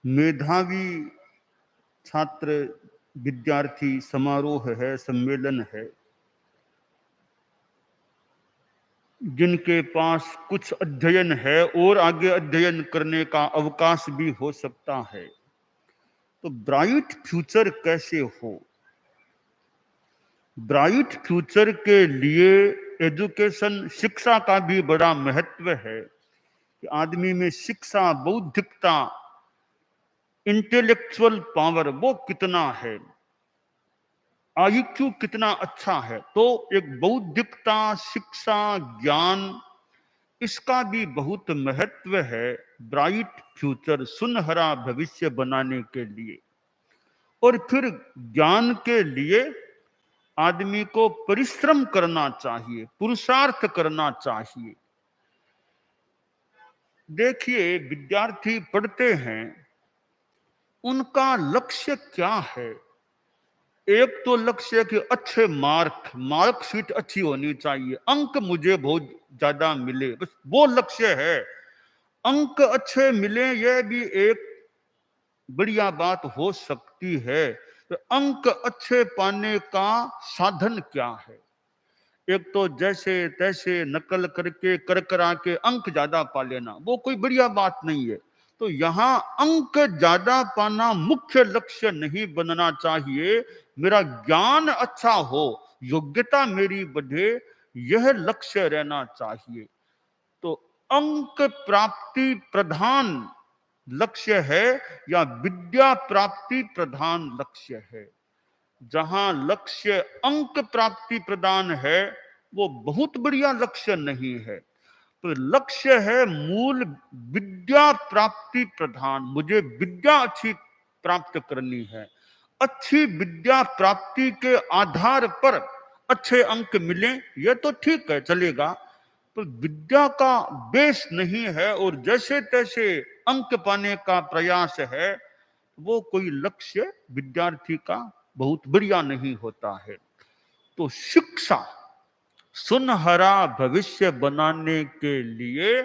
मेधावी छात्र विद्यार्थी समारोह है, सम्मेलन है, जिनके पास कुछ अध्ययन है और आगे अध्ययन करने का अवकाश भी हो सकता है। तो ब्राइट फ्यूचर कैसे हो? ब्राइट फ्यूचर के लिए एजुकेशन, शिक्षा का भी बड़ा महत्व है कि आदमी में शिक्षा, बौद्धिकता, इंटेलेक्चुअल पावर वो कितना है, आईक्यू कितना अच्छा है। तो एक बौद्धिकता, शिक्षा, ज्ञान, इसका भी बहुत महत्व है ब्राइट फ्यूचर, सुनहरा भविष्य बनाने के लिए। और फिर ज्ञान के लिए आदमी को परिश्रम करना चाहिए, पुरुषार्थ करना चाहिए। देखिए, विद्यार्थी पढ़ते हैं, उनका लक्ष्य क्या है? एक तो लक्ष्य है कि अच्छे मार्कशीट अच्छी होनी चाहिए, अंक मुझे बहुत ज्यादा मिले, बस वो लक्ष्य है। अंक अच्छे मिले यह भी एक बढ़िया बात हो सकती है। तो अंक अच्छे पाने का साधन क्या है? एक तो जैसे तैसे नकल करके कर करा के अंक ज्यादा पा लेना, वो कोई बढ़िया बात नहीं है। तो यहां अंक ज्यादा पाना मुख्य लक्ष्य नहीं बनना चाहिए। मेरा ज्ञान अच्छा हो, योग्यता मेरी बढ़े, यह लक्ष्य रहना चाहिए। तो अंक प्राप्ति प्रधान लक्ष्य है या विद्या प्राप्ति प्रधान लक्ष्य है? जहां लक्ष्य अंक प्राप्ति प्रदान है वो बहुत बढ़िया लक्ष्य नहीं है। तो लक्ष्य है मूल विद्या प्राप्ति प्रधान, मुझे विद्या अच्छी प्राप्त करनी है। अच्छी विद्या प्राप्ति के आधार पर अच्छे अंक मिले यह तो ठीक है, चलेगा। तो विद्या का बेस नहीं है और जैसे तैसे अंक पाने का प्रयास है, वो कोई लक्ष्य विद्यार्थी का बहुत बढ़िया नहीं होता है। तो शिक्षा, सुनहरा भविष्य बनाने के लिए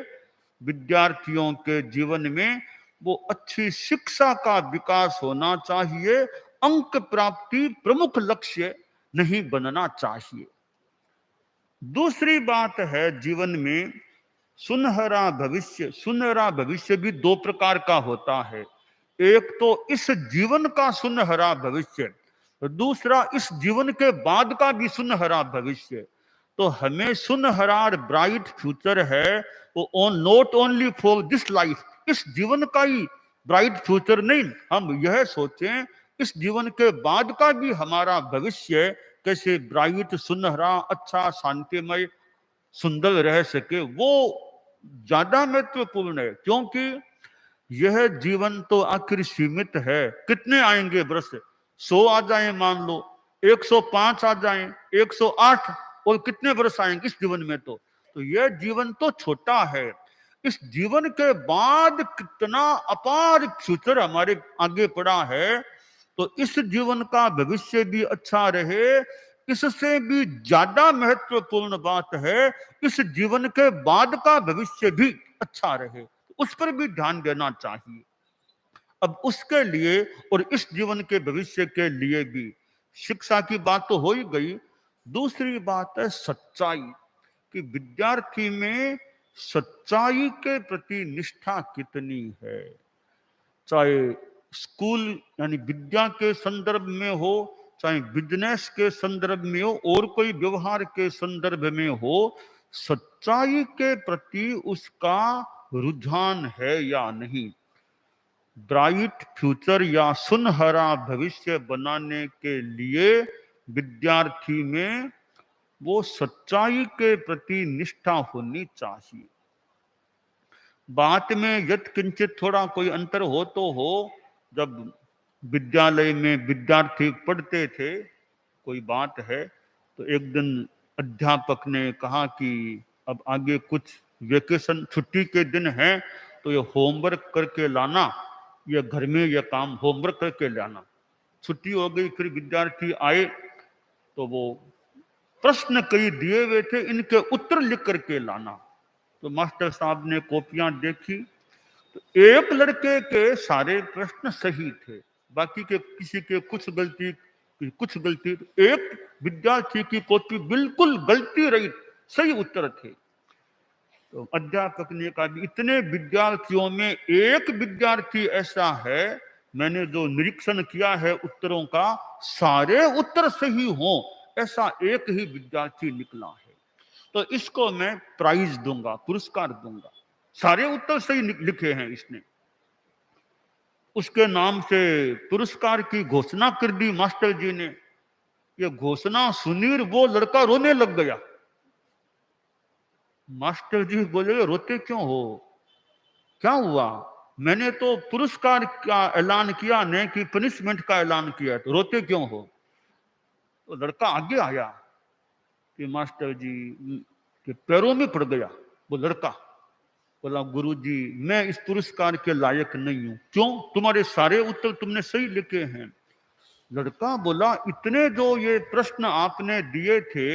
विद्यार्थियों के जीवन में वो अच्छी शिक्षा का विकास होना चाहिए। अंक प्राप्ति प्रमुख लक्ष्य नहीं बनना चाहिए। दूसरी बात है, जीवन में सुनहरा भविष्य भी दो प्रकार का होता है। एक तो इस जीवन का सुनहरा भविष्य, दूसरा इस जीवन के बाद का भी सुनहरा भविष्य। तो हमें सुनहरा ब्राइट फ्यूचर है वो not only for this life, इस जीवन का ही ब्राइट फ्यूचर नहीं, हम यह सोचें इस जीवन के बाद का भी हमारा भविष्य कैसे ब्राइट, सुनहरा, अच्छा, शांतिमय, सुंदर रह सके, वो ज्यादा महत्वपूर्ण है। क्योंकि यह जीवन तो आखिर सीमित है। कितने आएंगे वर्ष? 100 आ जाए मान लो, 105 आ जाए, 108, और कितने वर्ष आएंगे इस जीवन में? तो यह जीवन तो छोटा है। इस जीवन के बाद कितना अपार फ्यूचर हमारे आगे पड़ा है। तो इस जीवन का भविष्य भी अच्छा रहे, इससे भी ज्यादा महत्वपूर्ण बात है इस जीवन के बाद का भविष्य भी अच्छा रहे, उस पर भी ध्यान देना चाहिए। अब उसके लिए और इस जीवन के भविष्य के लिए भी शिक्षा की बात तो हो ही गई। दूसरी बात है सच्चाई, कि विद्यार्थी में सच्चाई के प्रति निष्ठा कितनी है। चाहे स्कूल यानी विद्या के संदर्भ में हो, चाहे बिजनेस के संदर्भ में हो, और कोई व्यवहार के संदर्भ में हो, सच्चाई के प्रति उसका रुझान है या नहीं। ब्राइट फ्यूचर या सुनहरा भविष्य बनाने के लिए विद्यार्थी में वो सच्चाई के प्रति निष्ठा होनी चाहिए। बात में यत किंचित थोड़ा कोई अंतर हो तो हो। जब विद्यालय में विद्यार्थी पढ़ते थे, कोई बात है, तो एक दिन अध्यापक ने कहा कि अब आगे कुछ वेकेशन, छुट्टी के दिन हैं, तो ये होमवर्क करके लाना, ये घर में ये काम होमवर्क करके लाना। छुट्टी हो गई, फिर विद्यार्थी आए तो वो प्रश्न कई दिए हुए थे, इनके उत्तर लिख करके लाना। तो मास्टर साहब ने कॉपियां देखी, तो एक लड़के के सारे प्रश्न सही थे, बाकी के किसी के कुछ गलती, एक विद्यार्थी की कॉपी बिल्कुल गलती रही, सही उत्तर थे। तो अध्यापक ने कहा इतने विद्यार्थियों में एक विद्यार्थी ऐसा है, मैंने जो निरीक्षण किया है उत्तरों का, सारे उत्तर सही हों, ऐसा एक ही विद्यार्थी निकला है, तो इसको मैं प्राइज दूंगा, पुरस्कार दूंगा। सारे उत्तर सही लिखे हैं इसने। उसके नाम से पुरस्कार की घोषणा कर दी मास्टर जी ने। ये घोषणा सुनी, वो लड़का रोने लग गया। मास्टर जी बोले रोते क्यों हो, क्या हुआ? मैंने तो पुरस्कार का ऐलान किया, नहीं कि पनिशमेंट का ऐलान किया, तो रोते क्यों हो? तो लड़का आगे आया कि मास्टर जी के पैरों में पड़ गया। वो लड़का बोला गुरुजी मैं इस पुरस्कार के लायक नहीं हूं। क्यों? तुम्हारे सारे उत्तर तुमने सही लिखे हैं। लड़का बोला इतने जो ये प्रश्न आपने दिए थे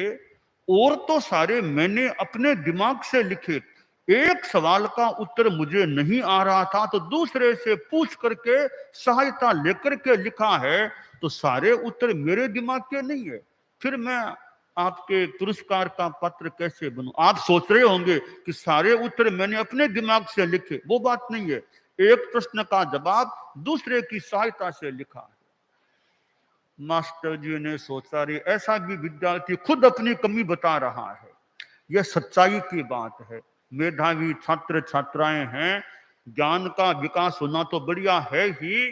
और तो सारे मैंने अपने दिमाग से लिखे, एक सवाल का उत्तर मुझे नहीं आ रहा था तो दूसरे से पूछ करके सहायता लेकर के लिखा है, तो सारे उत्तर मेरे दिमाग के नहीं है, फिर मैं आपके पुरस्कार का पात्र कैसे बनूं? आप सोच रहे होंगे कि सारे उत्तर मैंने अपने दिमाग से लिखे, वो बात नहीं है। एक प्रश्न का जवाब दूसरे की सहायता से लिखा है। मास्टर जी ने सोचा रे ऐसा भी विद्यार्थी खुद अपनी कमी बता रहा है, यह सच्चाई की बात है। मेधावी छात्र छात्राएं हैं, ज्ञान का विकास होना तो बढ़िया है ही,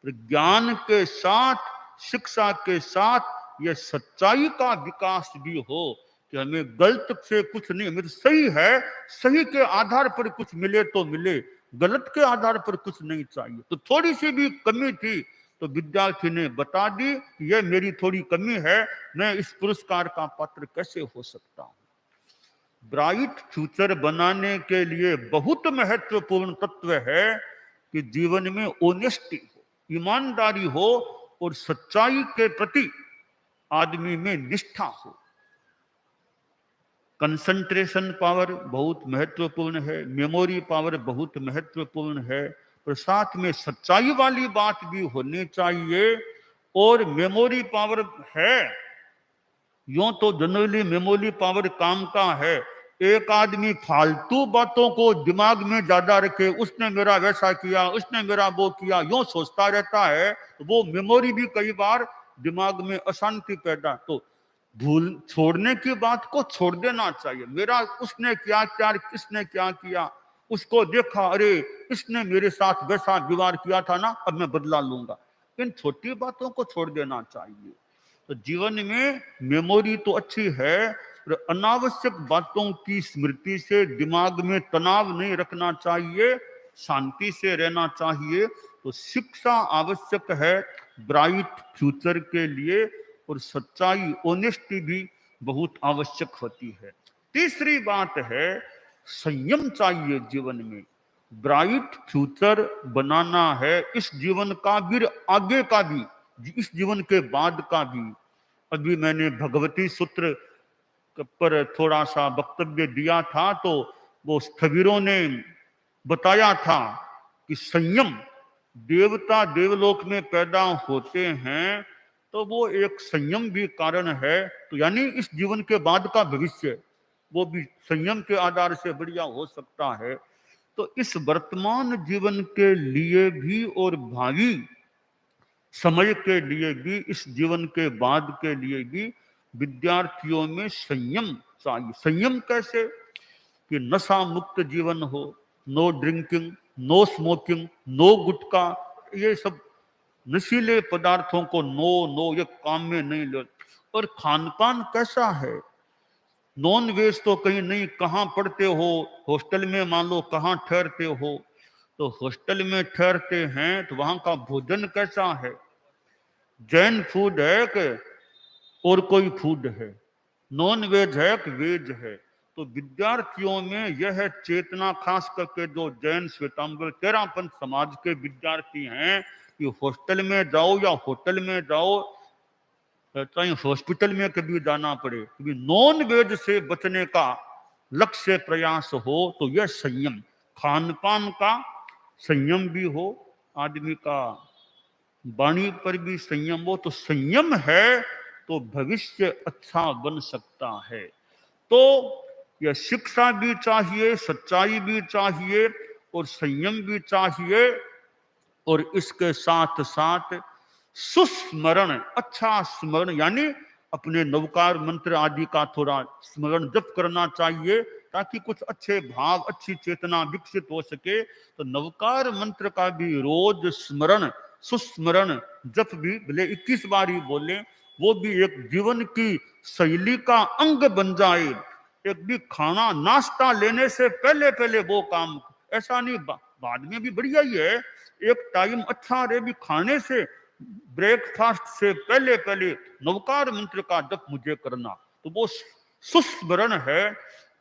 पर ज्ञान के साथ शिक्षा के साथ यह सच्चाई का विकास भी हो कि हमें गलत से कुछ नहीं, हमें तो सही है, सही के आधार पर कुछ मिले तो मिले, गलत के आधार पर कुछ नहीं चाहिए। तो थोड़ी सी भी कमी थी तो विद्यार्थी ने बता दी यह मेरी थोड़ी कमी है, मैं इस पुरस्कार का पात्र कैसे हो सकता हूं। ब्राइट फ्यूचर बनाने के लिए बहुत महत्वपूर्ण तत्व है कि जीवन में ऑनेस्टी हो, ईमानदारी हो और सच्चाई के प्रति आदमी में निष्ठा हो। कंसंट्रेशन पावर बहुत महत्वपूर्ण है, मेमोरी पावर बहुत महत्वपूर्ण है, और साथ में सच्चाई वाली बात भी होनी चाहिए। और मेमोरी पावर है, यूं तो जनरली मेमोरी पावर काम का है, एक आदमी फालतू बातों को दिमाग में ज्यादा रखे, उसने मेरा वैसा किया, उसने मेरा वो किया, यूं सोचता रहता है, तो वो मेमोरी भी कई बार दिमाग में अशांति पैदा, तो भूल छोड़ने की बात को छोड़ देना चाहिए। मेरा उसने क्या क्या, किसने क्या किया, उसको देखा, अरे इसने मेरे साथ वैसा व्यवहार किया था ना, अब मैं बदला लूंगा, इन छोटी बातों को छोड़ देना चाहिए। तो जीवन में मेमोरी तो अच्छी है, पर अनावश्यक बातों की स्मृति से दिमाग में तनाव नहीं रखना चाहिए, शांति से रहना चाहिए। तो शिक्षा आवश्यक है ब्राइट फ्यूचर के लिए, और सच्चाई ऑनेस्टी भी बहुत आवश्यक होती है। तीसरी बात है संयम चाहिए जीवन में। ब्राइट फ्यूचर बनाना है, इस जीवन का भी, आगे का भी, इस जीवन के बाद का भी। अभी मैंने भगवती सूत्र पर थोड़ा सा वक्तव्य दिया था, तो वो स्थविरों ने बताया था कि संयम, देवता देवलोक में पैदा होते हैं तो वो एक संयम भी कारण है, तो यानी इस जीवन के बाद का भविष्य वो भी संयम के आधार से बढ़िया हो सकता है। तो इस वर्तमान जीवन के लिए भी और भावी समय के लिए भी, इस जीवन के बाद के लिए भी विद्यार्थियों में संयम चाहिए। संयम कैसे? कि नशा मुक्त जीवन हो, no drinking, no smoking, no gutkha, ये सब नशीले पदार्थों को नो नो, ये काम में नहीं ले। और खान पान कैसा है? नॉन वेज तो कहीं नहीं, कहाँ पढ़ते हो, हॉस्टल में मान लो कहाँ ठहरते हो, तो हॉस्टल में ठहरते हैं तो वहां का भोजन कैसा है? जैन फूड है कि और कोई फूड है? नॉन वेज है कि वेज है? तो विद्यार्थियों में यह चेतना, खास करके जो जैन श्वेतांबर तेरापंथ समाज के विद्यार्थी हैं, कि हॉस्टल में जाओ या होटल में जाओ, चाहे हॉस्पिटल में कभी जाना पड़े, कभी नॉन वेज से बचने का लक्ष्य प्रयास हो, तो यह संयम। खान पान का संयम भी हो, आदमी का वाणी पर भी संयम हो, तो संयम है तो भविष्य अच्छा बन सकता है। तो यह शिक्षा भी चाहिए, सच्चाई भी चाहिए और संयम भी चाहिए, और इसके साथ साथ सुस्मरण, अच्छा स्मरण, यानी अपने नवकार मंत्र आदि का थोड़ा स्मरण जप करना चाहिए, ताकि कुछ अच्छे भाव, अच्छी चेतना विकसित हो सके। तो नवकार मंत्र का भी रोज स्मरण, सुस्मरण जप भी भले 21 बार ही बोले, वो भी एक जीवन की शैली का अंग बन जाए। एक भी खाना नाश्ता लेने से पहले पहले वो काम, ऐसा नहीं बाद में भी बढ़िया ही है, एक टाइम अच्छा रहे भी खाने से, ब्रेकफास्ट से पहले पहले नवकार मंत्र का जप मुझे करना, तो वो सुस्मरण है,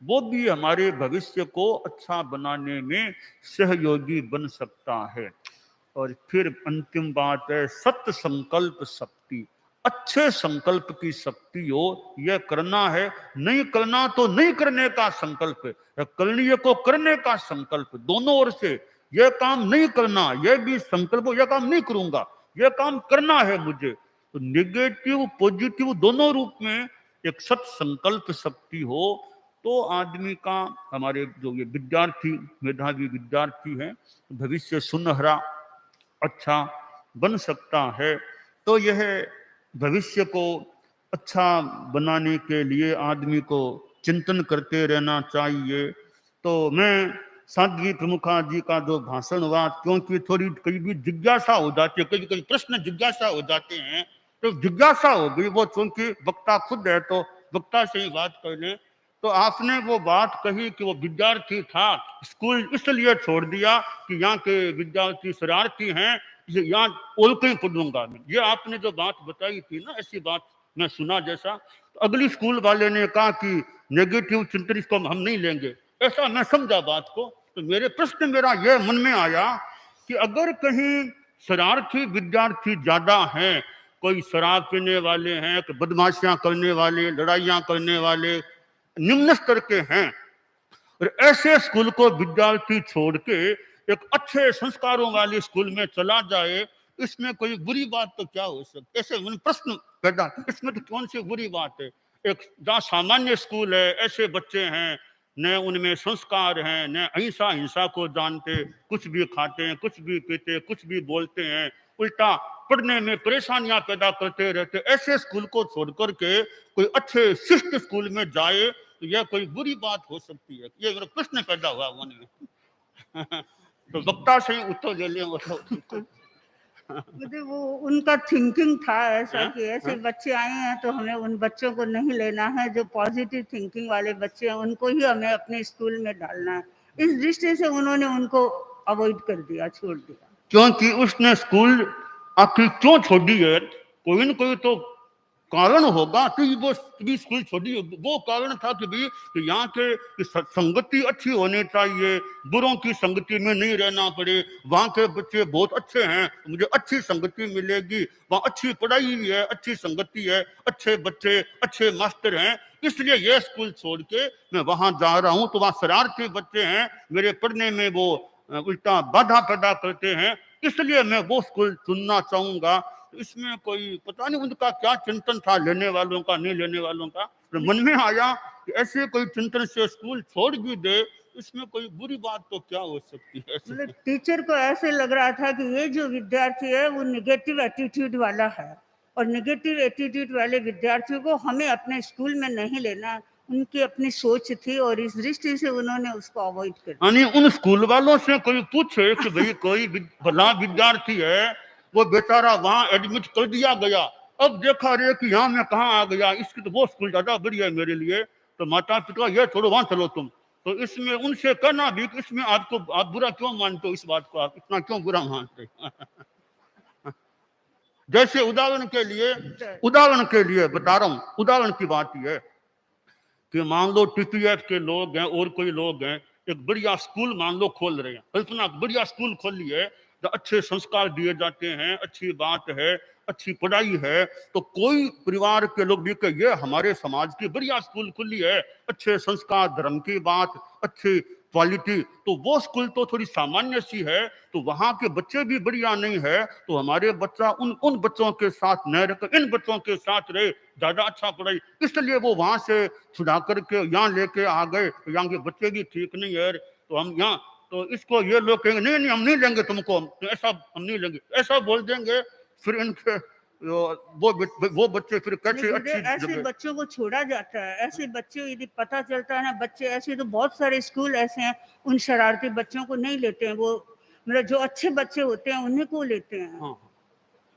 वो भी हमारे भविष्य को अच्छा बनाने में सहयोगी बन सकता है। और फिर अंतिम बात है सत्य संकल्प शक्ति। अच्छे संकल्प की शक्ति हो, यह करना है, नहीं करना तो नहीं करने का संकल्प है, करनीय को करने का संकल्प, दोनों ओर से। यह काम नहीं करना, यह भी संकल्प हो, यह काम नहीं करूंगा, यह काम करना है मुझे। तो निगेटिव पॉजिटिव दोनों रूप में एक सत संकल्प शक्ति हो, तो आदमी का, हमारे जो ये विद्यार्थी, मेधावी विद्यार्थी हैं, भविष्य सुनहरा अच्छा बन सकता है। तो यह भविष्य को अच्छा बनाने के लिए आदमी को चिंतन करते रहना चाहिए। तो मैं साध्वी प्रमुखा जी का जो भाषण हुआ, क्योंकि थोड़ी कभी भी जिज्ञासा हो जाती है, कभी कभी प्रश्न जिज्ञासा हो जाते हैं, तो जिज्ञासा हो गई, वो चूंकि वक्ता खुद है तो वक्ता से ही बात कर लें। तो आपने वो बात कही कि वो विद्यार्थी था, स्कूल इसलिए छोड़ दिया कि यहाँ के विद्यार्थी शरारती हैं, यहाँ और कहीं पढ़ूंगा मैं। ये आपने जो बात बताई थी ना, ऐसी बात मैं सुना जैसा, तो अगली स्कूल वाले ने कहा कि नेगेटिव चिंतन इसको हम नहीं लेंगे, ऐसा मैं समझा बात को। तो मेरे प्रश्न मेरा यह मन में आया कि अगर कहीं शरारती विद्यार्थी ज्यादा हैं, कोई शराब पीने वाले हैं, बदमाशियां करने वाले, लड़ाइयां करने वाले, निम्न स्तर के हैं, और ऐसे स्कूल को विद्यार्थी छोड़ के एक अच्छे संस्कारों वाले स्कूल में चला जाए, इसमें कोई बुरी बात तो क्या हो सकती? ऐसे प्रश्न पैदा, इसमें तो कौन सी बुरी बात है? एक जहाँ सामान्य स्कूल है, ऐसे बच्चे हैं, न उनमें संस्कार हैं, न अहिंसा हिंसा को जानते, कुछ भी खाते हैं, कुछ भी पीते, कुछ भी बोलते हैं, उल्टा पढ़ने में परेशानियां पैदा करते रहते, ऐसे स्कूल को छोड़ करके कोई अच्छे शिष्ट स्कूल में जाए, तो यह कोई बुरी बात हो सकती है? ये मेरा प्रश्न पैदा हुआ मन में। तो वक्ता से ही उत्तर ले लिया। मतलब वो उनका थिंकिंग था ऐसा कि ऐसे बच्चे आए हैं तो हमें उन बच्चों को नहीं लेना है, जो पॉजिटिव थिंकिंग वाले बच्चे हैं उनको ही हमें अपने स्कूल में डालना है। इस दृष्टि से उन्होंने उनको अवॉइड कर दिया, छोड़ दिया। क्योंकि उसने स्कूल आखिर क्यों छोड़ी है? कोई न कोई तो कारण होगा कि वो भी स्कूल छोड़ी। वो कारण था कि भाई कि यहाँ के संगति अच्छी होनी चाहिए, बुरों की संगति में नहीं रहना पड़े, वहाँ के बच्चे बहुत अच्छे हैं, मुझे अच्छी संगति मिलेगी, वहाँ अच्छी पढ़ाई है, अच्छी संगति है, अच्छे बच्चे, अच्छे मास्टर हैं, इसलिए ये स्कूल छोड़ के मैं वहां जा रहा हूँ। तो वहाँ शरारती बच्चे हैं, मेरे पढ़ने में वो उल्टा बाधा पैदा करते हैं, इसलिए मैं वो स्कूल चुनना चाहूंगा। इसमें कोई पता नहीं उनका क्या चिंतन था, लेने वालों का, नहीं लेने वालों का। तो मन में आया कि ऐसे कोई चिंतन से स्कूल छोड़ भी दे, इसमें कोई बुरी बात तो क्या हो सकती है? मतलब टीचर को ऐसे लग रहा था कि ये जो विद्यार्थी है वो निगेटिव एटीट्यूड वाला है, और निगेटिव एटीट्यूड वाले विद्यार्थियों को हमें अपने स्कूल में नहीं लेना, उनकी अपनी सोच थी, और इस दृष्टि से उन्होंने उसको अवॉइड कर दिया। यानी उन स्कूल वालों से कोई पूछे कि भाई कोई भला विद्यार्थी है, वो बेचारा वहां एडमिट कर दिया गया, अब देखा रे कि यहाँ मैं कहाँ आ गया, इसकी तो वो स्कूल ज्यादा बढ़िया है मेरे लिए, तो माता पिता ये छोड़ो, वहां चलो तुम। तो इसमें उनसे कहना भी कि इसमें आपको, आप बुरा क्यों मानते हो, इस बात को आप इतना क्यों बुरा मानते? जैसे उदाहरण के लिए बता रहा हूँ, उदाहरण की बात यह है कि मान लो टीपीएफ के लोग हैं और कोई लोग हैं, एक बढ़िया स्कूल मान लो खोल रहे हैं, कल्पना बढ़िया स्कूल खोली है, तो अच्छे संस्कार दिए जाते हैं, अच्छी बात है, अच्छी पढ़ाई है, तो कोई परिवार के लोग भी कहिए हमारे समाज की बढ़िया स्कूल खुली है, अच्छे संस्कार, धर्म की बात, अच्छी क्वालिटी, तो वो स्कूल तो थोड़ी सामान्य सी है, तो वहां के बच्चे भी बढ़िया नहीं है, तो हमारे बच्चा उन उन बच्चों के साथ न रहकर इन बच्चों के साथ रहे, ज्यादा अच्छा पढ़ाई, इसलिए वो वहां से छुड़ा करके यहाँ लेके आ गए। तो यहाँ के बच्चे भी ठीक नहीं है, तो हम यहाँ, तो इसको ये लोग कहेंगे नहीं नहीं हम नहीं लेंगे तुमको, तो ऐसा हम नहीं लेंगे, ऐसा बोल देंगे। फिर इनके वो बच्चे फिर कैसे लेकिन अच्छी ऐसे जगह। बच्चों को छोड़ा जाता है, ऐसे बच्चे यदि पता चलता है ना, बच्चे ऐसे तो बहुत सारे स्कूल ऐसे हैं, उन शरारती बच्चों को नहीं लेते हैं, वो मतलब जो अच्छे बच्चे होते हैं उन्हीं को लेते हैं। हाँ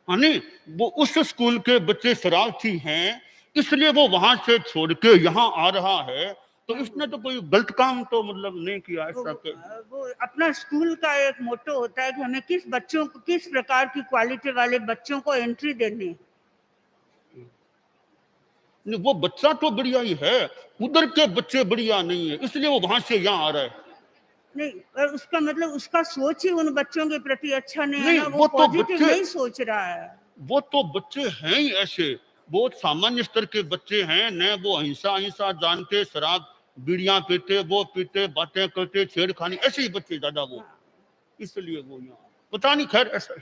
हाँ, नहीं वो उस स्कूल के बच्चे शरारती हैं, इसलिए वो वहां से छोड़ के यहाँ आ रहा है, तो इसने तो कोई गलत काम तो मतलब नहीं किया ऐसा के। वो अपना स्कूल का एक मोटो होता है कि हमें किस बच्चों को, किस प्रकार की क्वालिटी वाले बच्चों को एंट्री देनी है। नहीं, वो बच्चा तो बढ़िया ही है, उधर के बच्चे बढ़िया नहीं है, इसलिए वो वहां से यहाँ आ रहा है। नहीं, और उसका मतलब उसका सोच ही उन बच्चों के प्रति अच्छा नहीं है नहीं ना, वो वो तो पॉजिटिव बच्चे, नहीं सोच रहा है। वो तो बच्चे हैं ही ऐसे, बहुत सामान्य स्तर के बच्चे हैं, न वो अहिंसा अहिंसा जानते, शराब बीड़ियां पीते, वो पीते, बातें करते, छेड़खानी, ऐसे ही बच्चे ज्यादा वो, हाँ। इसलिए वो यहाँ पता नहीं, खैर ऐसा